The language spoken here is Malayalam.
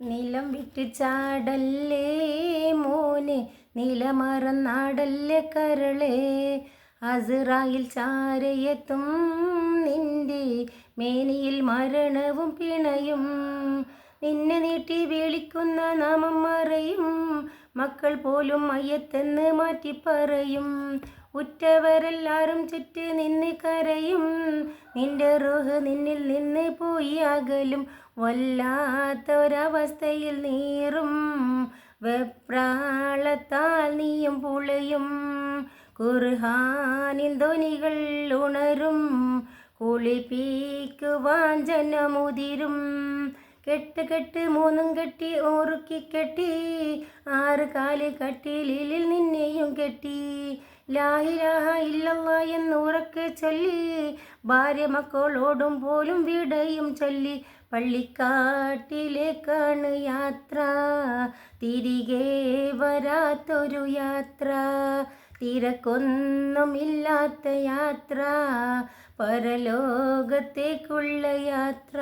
നിലം വിട്ട് ചാടല്ലേ മോനെ, നിലമറന്നാടല്ലേ കരളേ. അസ്റായിൽ ചാരയെത്തും നിന്റെ മേനിയിൽ മരണവും പിണയും. നിന്നെ നീട്ടി വിളിക്കുന്ന നാമം മറയും, മക്കൾ പോലും മയ്യത്തെന്ന് മാറ്റിപ്പറയും. ഉറ്റവരെല്ലാരും ചുറ്റി നിന്ന് കരയും, നിന്റെ റൂഹ് നിന്നിൽ നിന്ന് പോയി അകലും. വല്ലാത്തൊരവസ്ഥയിൽ നീറും, വെപ്രാളത്താൽ നീയും പുളയും. ഖുർആനിൻ ധ്വനികൾ ഉണരും, കുളിപ്പിക്കുവാൻ ജനമുതിരും. കെട്ട് കെട്ട് മൂന്നും കെട്ടി ഓറുക്കി കെട്ടി, 6 കാല് കട്ടിലിൽ നിന്നെയും കെട്ടി. ലാ ഇലാഹ ഇല്ലല്ലാഹ് എന്നുറക്കെ ചൊല്ലി, ഭാര്യ മക്കളോടും പോലും വിടയും ചൊല്ലി. പള്ളിക്കാട്ടിലേക്കാണ് യാത്ര, തിരികെ വരാത്തൊരു യാത്ര. തിരക്കൊന്നും ഇല്ലാത്ത യാത്ര, പരലോകത്തേക്കുള്ള യാത്ര.